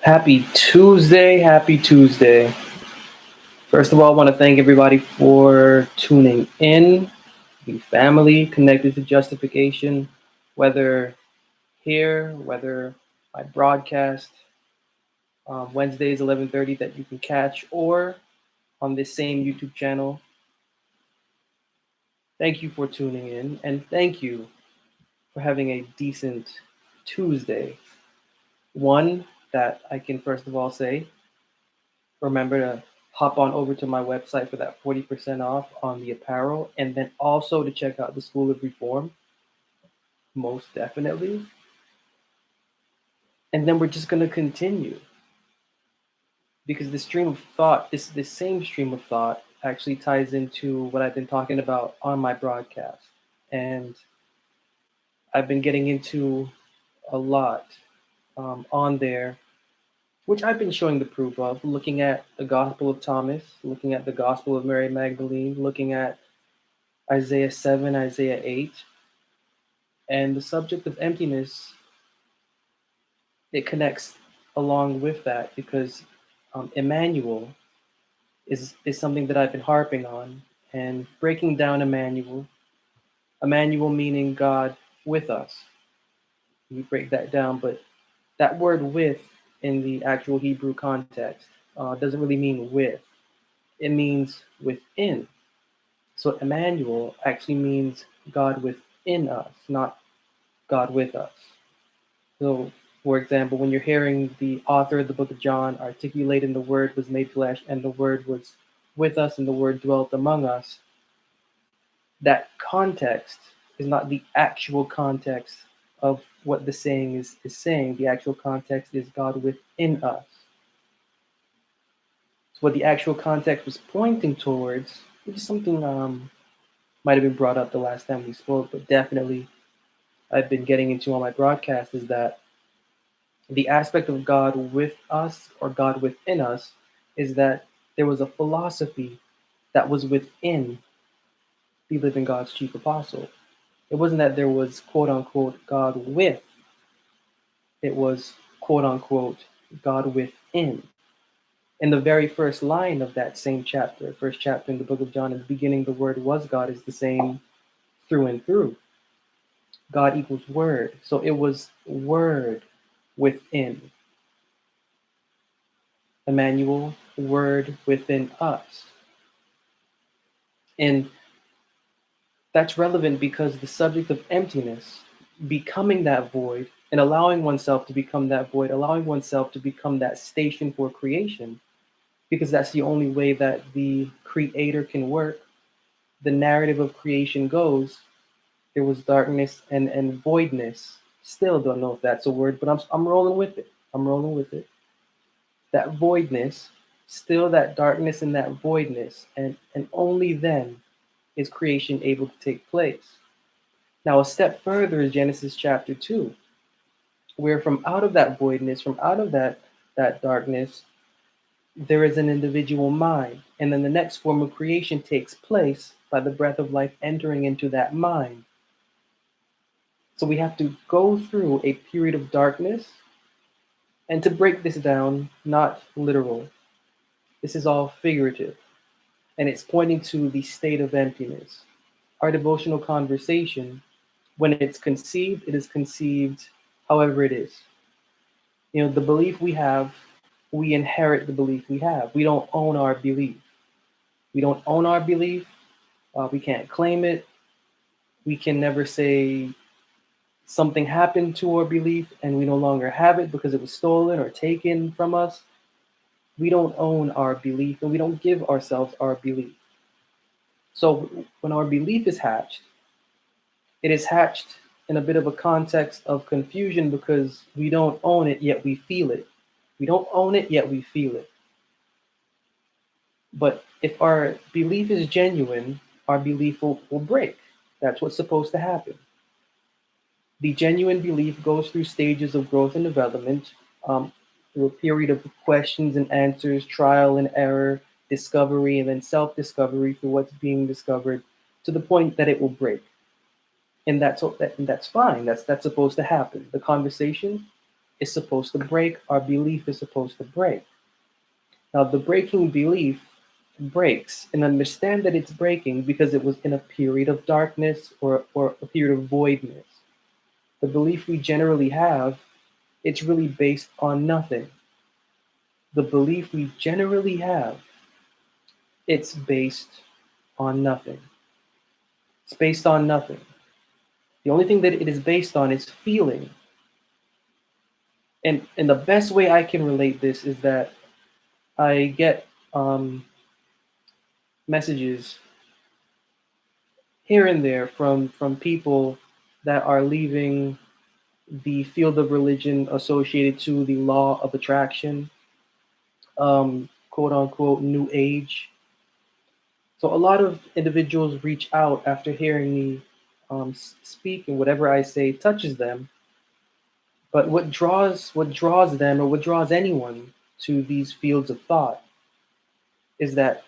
Happy Tuesday. Happy Tuesday. First of all, I want to thank everybody for tuning in, the family connected to Justification, whether here, whether by broadcast, Wednesdays 11:30 that you can catch, or on this same YouTube channel. Thank you for tuning in, and thank you for having a decent Tuesday. One that I can first of all say, remember to hop on over to my website for that 40% off on the apparel, and then also to check out the School of Reform, most definitely. And then we're just going to continue because the stream of thought, this same stream of thought actually ties into what I've been talking about on my broadcast. And I've been getting into a lot on there, which I've been showing the proof of, looking at the Gospel of Thomas, looking at the Gospel of Mary Magdalene, looking at Isaiah 7, Isaiah 8, and the subject of emptiness, it connects along with that because Emmanuel is something that I've been harping on and breaking down Emmanuel meaning God with us. We break that down, but that word with in the actual Hebrew context doesn't really mean with. It means within. So Emmanuel actually means God within us, not God with us. So, for example, when you're hearing the author of the book of John articulating the word was made flesh and the word was with us and the word dwelt among us, that context is not the actual context of what the saying is saying. The actual context is God within us. So what the actual context was pointing towards, which is something might have been brought up the last time we spoke, but definitely I've been getting into on my broadcast, is that the aspect of God with us or God within us is that there was a philosophy that was within the living God's chief apostle. It wasn't that there was quote unquote God with, it was quote unquote God within. In the very first line of that same chapter, first chapter in the book of John, in the beginning the word was God, is the same through and through. God equals word. So it was word within. Emmanuel, word within us. And that's relevant because the subject of emptiness, becoming that void and allowing oneself to become that void, allowing oneself to become that station for creation, because that's the only way that the creator can work. The narrative of creation goes, there was darkness and voidness. Still don't know if that's a word, but I'm rolling with it. I'm rolling with it. That voidness, still that darkness and that voidness, and only then is creation able to take place. Now, a step further is Genesis chapter 2, where from out of that voidness, from out of that darkness, there is an individual mind. And then the next form of creation takes place by the breath of life entering into that mind. So we have to go through a period of darkness. And to break this down, not literal, this is all figurative. And it's pointing to the state of emptiness. Our devotional conversation, when it's conceived, it is conceived however it is. You know, the belief we have, we inherit the belief we have. We don't own our belief. We don't own our belief. We can't claim it. We can never say something happened to our belief and we no longer have it because it was stolen or taken from us. We don't own our belief and we don't give ourselves our belief. So when our belief is hatched, it is hatched in a bit of a context of confusion because we don't own it, yet we feel it. We don't own it, yet we feel it. But if our belief is genuine, our belief will break. That's what's supposed to happen. The genuine belief goes through stages of growth and development, through a period of questions and answers, trial and error, discovery, and then self-discovery for what's being discovered, to the point that it will break. And that's fine. That's supposed to happen. The conversation, is supposed to break. Our belief is supposed to break. Now, the breaking belief breaks, and understand that it's breaking because it was in a period of darkness or a period of voidness. The belief we generally have, it's really based on nothing. The belief we generally have, it's based on nothing. It's based on nothing. The only thing that it is based on is feeling. And the best way I can relate this is that I get messages here and there from people that are leaving the field of religion associated to the law of attraction, quote unquote, new age. So a lot of individuals reach out after hearing me speak, and whatever I say touches them. But what draws them, or what draws anyone to these fields of thought, is that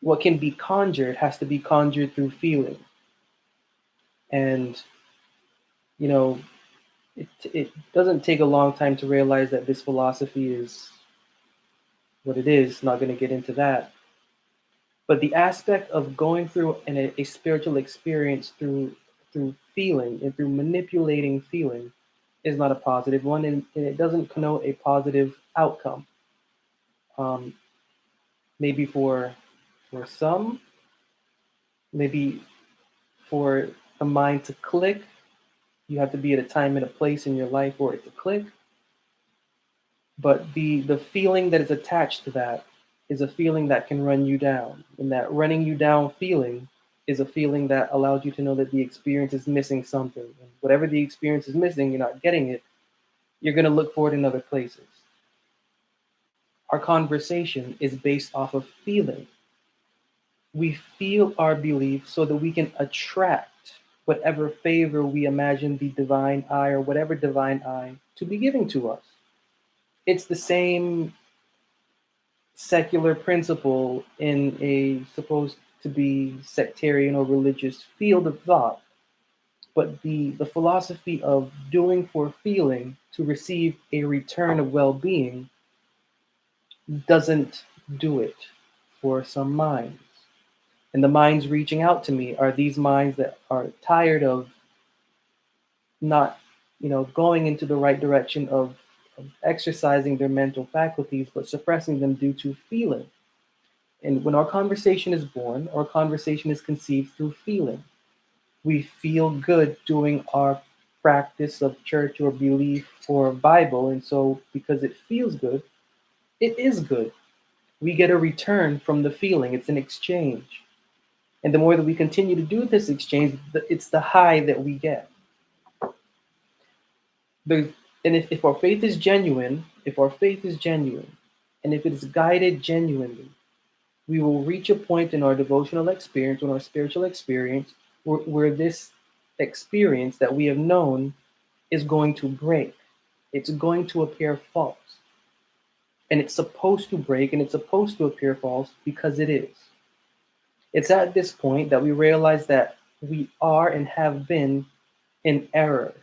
what can be conjured has to be conjured through feeling. And you know, it doesn't take a long time to realize that this philosophy is what it is. Not going to get into that. But the aspect of going through a spiritual experience through feeling and through manipulating feeling is not a positive one, and it doesn't connote a positive outcome. Um, maybe for some, maybe for a mind to click, you have to be at a time and a place in your life for it to click. But the feeling that is attached to that is a feeling that can run you down. And that running you down feeling is a feeling that allows you to know that the experience is missing something. And whatever the experience is missing, you're not getting it, you're going to look for it in other places. Our conversation is based off of feeling. We feel our belief so that we can attract whatever favor we imagine the divine eye or whatever divine eye to be giving to us. It's the same secular principle in a supposed to be sectarian or religious field of thought. But the philosophy of doing for feeling to receive a return of well being doesn't do it for some minds. And the minds reaching out to me are these minds that are tired of not, going into the right direction of exercising their mental faculties, but suppressing them due to feeling. And when our conversation is born, our conversation is conceived through feeling. We feel good doing our practice of church or belief or Bible. And so, because it feels good, it is good. We get a return from the feeling. It's an exchange. And the more that we continue to do this exchange, it's the high that we get. And if our faith is genuine, and if it is guided genuinely, we will reach a point in our devotional experience, in our spiritual experience, where this experience that we have known is going to break. It's going to appear false. And it's supposed to break, and it's supposed to appear false because it is. It's at this point that we realize that we are and have been in error,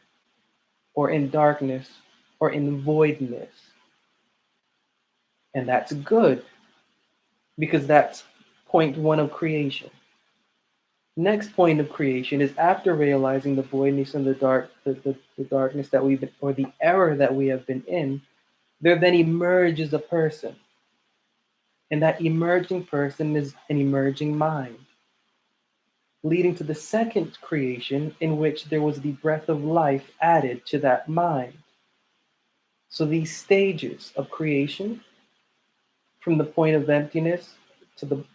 or in darkness, or in voidness. And that's good, because that's point one of creation. Next point of creation is, after realizing the voidness and the darkness that we've been, or the error that we have been in, there then emerges a person. And that emerging person is an emerging mind, leading to the second creation, in which there was the breath of life added to that mind. So these stages of creation, from the point of emptiness to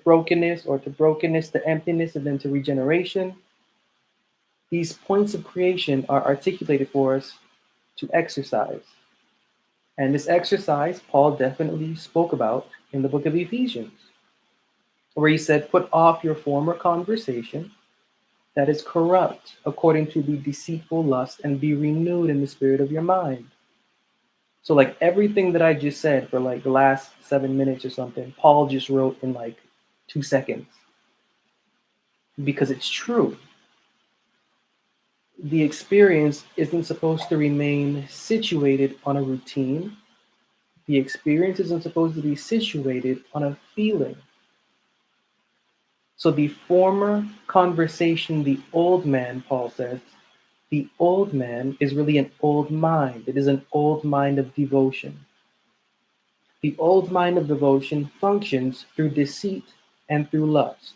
brokenness, or to brokenness to emptiness, and then to regeneration, these points of creation are articulated for us to exercise. And this exercise, Paul definitely spoke about in the book of Ephesians, where he said, "Put off your former conversation that is corrupt according to the deceitful lust, and be renewed in the spirit of your mind." So like everything that I just said for like the last 7 minutes or something, Paul just wrote in like 2 seconds. Because it's true. The experience isn't supposed to remain situated on a routine. The experience isn't supposed to be situated on a feeling. So the former conversation, the old man, Paul says, the old man is really an old mind. It is an old mind of devotion. The old mind of devotion functions through deceit and through lust.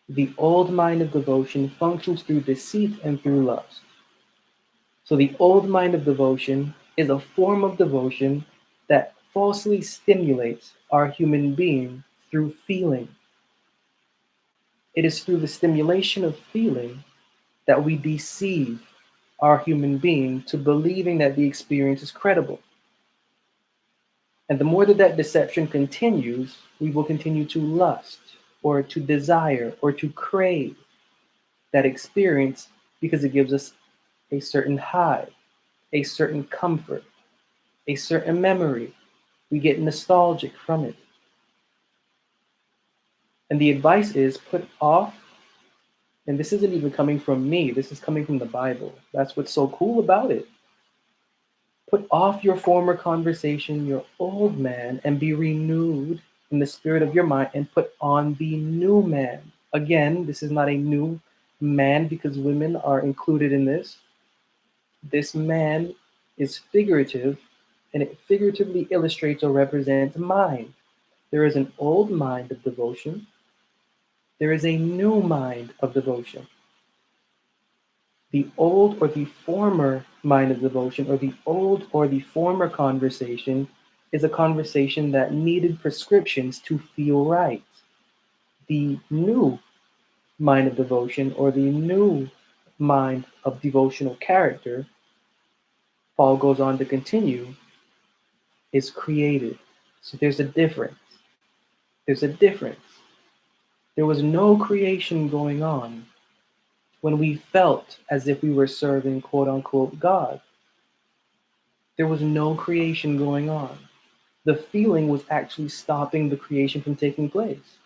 The old mind of devotion functions through deceit and through lust. So the old mind of devotion is a form of devotion that falsely stimulates our human being through feeling. It is through the stimulation of feeling that we deceive our human being to believing that the experience is credible. And the more that that deception continues, we will continue to lust or to desire or to crave that experience because it gives us a certain high, a certain comfort, a certain memory. We get nostalgic from it. And the advice is put off, and this isn't even coming from me, this is coming from the Bible. That's what's so cool about it. Put off your former conversation, your old man, and be renewed in the spirit of your mind and put on the new man. Again, this is not a new man because women are included in this. This man is figurative, and it figuratively illustrates or represents mind. There is an old mind of devotion. There is a new mind of devotion. The old or the former mind of devotion, or the old or the former conversation, is a conversation that needed prescriptions to feel right. The new mind of devotion, or the new mind of devotional character, Paul goes on to continue, is created. So there's a difference. There's a difference. There was no creation going on when we felt as if we were serving quote unquote God. There was no creation going on. The feeling was actually stopping the creation from taking place.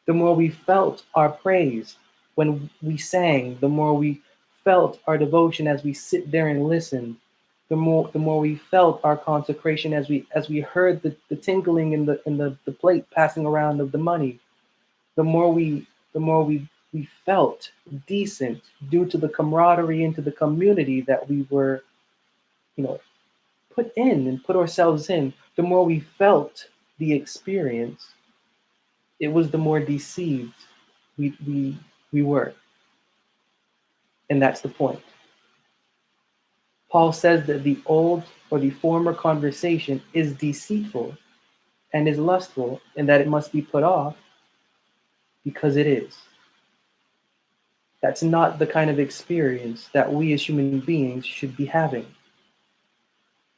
The more we felt our praise when we sang, the more we felt our devotion as we sit there and listened, the more we felt our consecration as we heard the tinkling in the plate passing around of the money, the more we felt decent due to the camaraderie into the community that we were, you know, put in and put ourselves in. The more we felt the experience, it was the more deceived we were. And that's the point. Paul says that the old or the former conversation is deceitful and is lustful, and that it must be put off because it is. That's not the kind of experience that we as human beings should be having.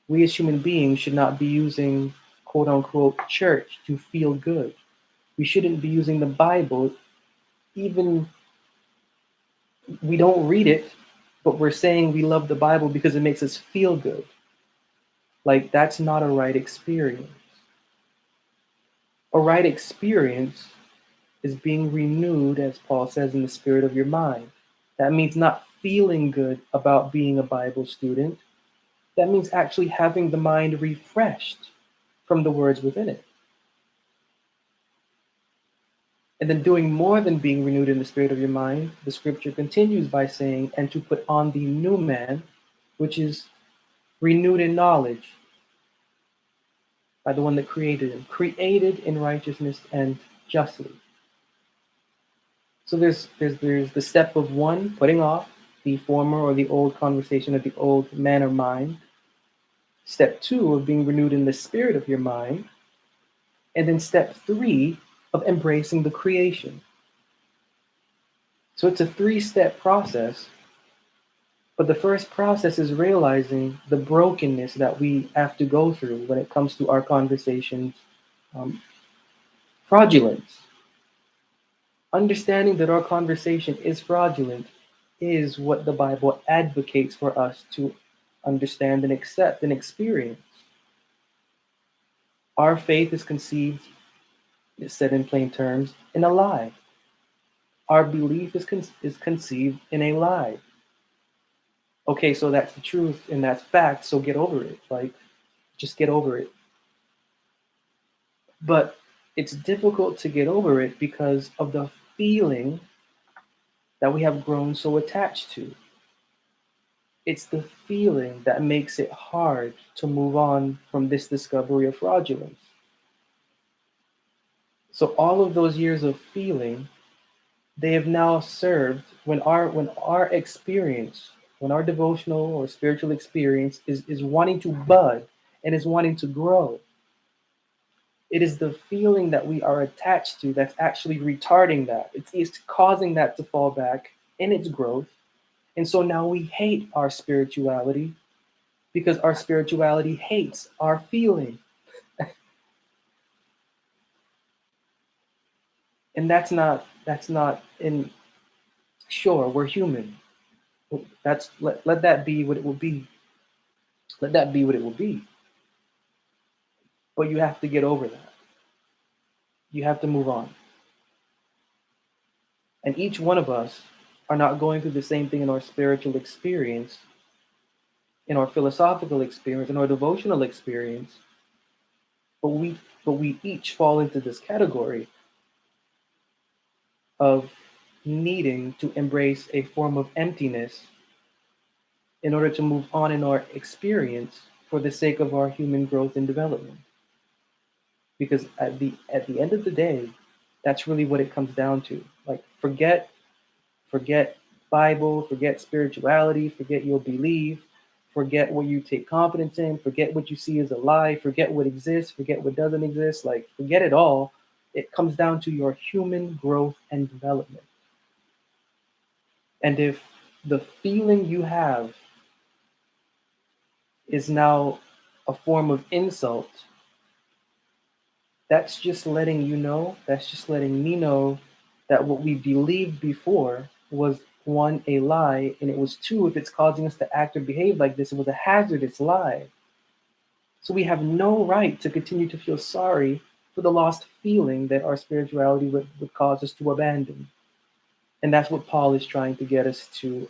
We as human beings should not be using quote unquote church to feel good. We shouldn't be using the Bible, even we don't read it, but we're saying we love the Bible because it makes us feel good. Like, that's not a right experience. A right experience is being renewed, as Paul says, in the spirit of your mind. That means not feeling good about being a Bible student. That means actually having the mind refreshed from the words within it. And then doing more than being renewed in the spirit of your mind, the scripture continues by saying, and to put on the new man, which is renewed in knowledge by the one that created him, created in righteousness and justly. So there's the step of one, putting off the former or the old conversation of the old man or mind. Step two of being renewed in the spirit of your mind. And then step three of embracing the creation. So it's a three-step process, but the first process is realizing the brokenness that we have to go through when it comes to our conversations, fraudulence. Understanding that our conversation is fraudulent is what the Bible advocates for us to understand and accept and experience. Our faith is conceived, it's said in plain terms, in a lie. Our belief is conceived in a lie. Okay, so that's the truth and that's fact, so get over it. Like, just get over it. But it's difficult to get over it because of the feeling that we have grown so attached to. It's the feeling that makes it hard to move on from this discovery of fraudulence. So all of those years of feeling, they have now served when our experience, when our devotional or spiritual experience is wanting to bud and is wanting to grow. It is the feeling that we are attached to that's actually retarding that. It's causing that to fall back in its growth. And so now we hate our spirituality because our spirituality hates our feeling. And that's not in sure, we're human. Let that be what it will be. Let that be what it will be. But you have to get over that. You have to move on. And each one of us are not going through the same thing in our spiritual experience, in our philosophical experience, in our devotional experience, but we each fall into this category of needing to embrace a form of emptiness in order to move on in our experience for the sake of our human growth and development. Because at the end of the day, that's really what it comes down to. Like, forget Bible, forget spirituality, forget your belief, forget what you take confidence in, forget what you see as a lie, forget what exists, forget what doesn't exist, like forget it all. It comes down to your human growth and development. And if the feeling you have is now a form of insult, that's just letting you know, that's just letting me know that what we believed before was one, a lie, and it was two, if it's causing us to act or behave like this, it was a hazardous lie. So we have no right to continue to feel sorry for the lost feeling that our spirituality would cause us to abandon. And that's what Paul is trying to get us to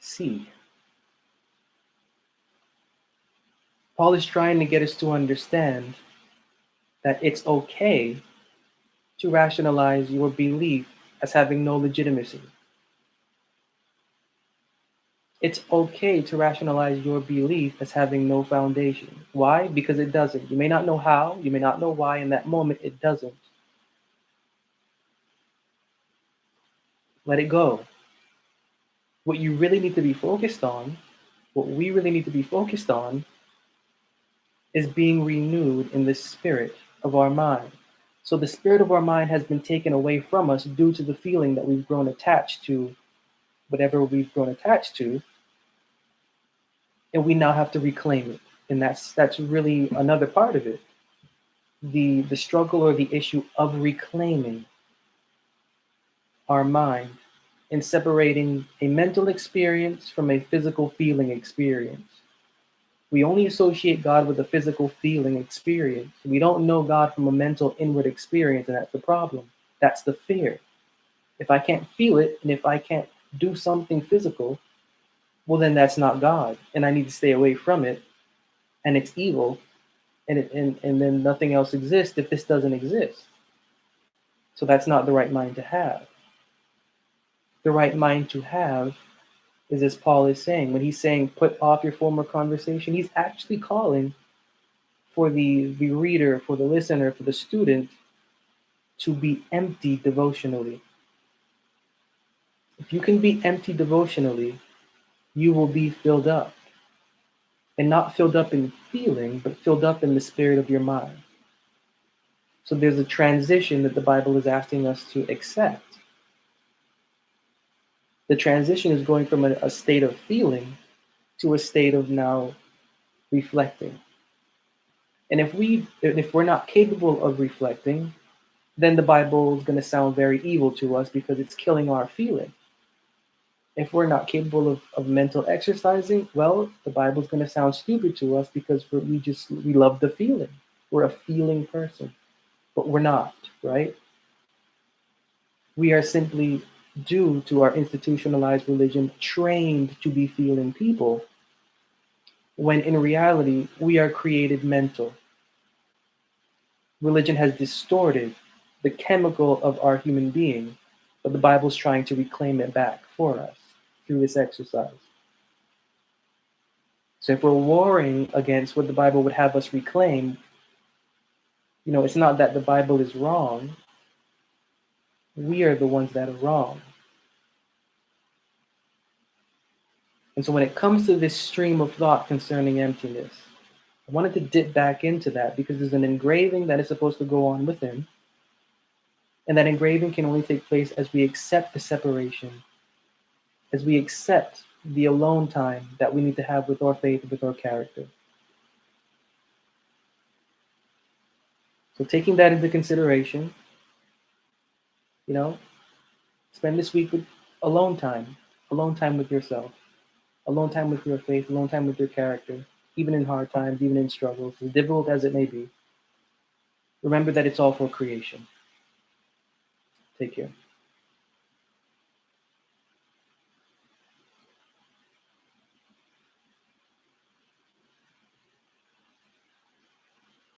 see. Paul is trying to get us to understand that it's okay to rationalize your belief as having no legitimacy. It's okay to rationalize your belief as having no foundation. Why? Because it doesn't. You may not know how, you may not know why in that moment it doesn't. Let it go. What you really need to be focused on, what we really need to be focused on, is being renewed in the spirit of our mind. So the spirit of our mind has been taken away from us due to the feeling that we've grown attached to whatever we've grown attached to, and we now have to reclaim it. And that's really another part of it. The struggle or the issue of reclaiming our mind and separating a mental experience from a physical feeling experience. We only associate God with a physical feeling experience. We don't know God from a mental inward experience, and that's the problem. That's the fear. If I can't feel it, and if I can't do something physical, well, then that's not God, and I need to stay away from it, and it's evil, and then nothing else exists if this doesn't exist. So that's not the right mind to have. The right mind to have is, as Paul is saying, when he's saying put off your former conversation, he's actually calling for the reader, for the listener, for the student to be empty devotionally. If you can be empty devotionally, you will be filled up. And not filled up in feeling, but filled up in the spirit of your mind. So there's a transition that the Bible is asking us to accept. The transition is going from a state of feeling to a state of now reflecting. And if we're not capable of reflecting, then the Bible is going to sound very evil to us because it's killing our feeling. If we're not capable of mental exercising, well, the Bible's going to sound stupid to us because we love the feeling. We're a feeling person, but we're not, right? We are simply due to our institutionalized religion trained to be feeling people, when in reality, we are created mental. Religion has distorted the chemical of our human being, but the Bible's trying to reclaim it back for us through this exercise. So if we're warring against what the Bible would have us reclaim, it's not that the Bible is wrong. We are the ones that are wrong. And so when it comes to this stream of thought concerning emptiness, I wanted to dip back into that because there's an engraving that is supposed to go on within. And that engraving can only take place as we accept the separation, as we accept the alone time that we need to have with our faith, with our character. So taking that into consideration, spend this week with alone time with yourself, alone time with your faith, alone time with your character, even in hard times, even in struggles, as difficult as it may be. Remember that it's all for creation. Take care.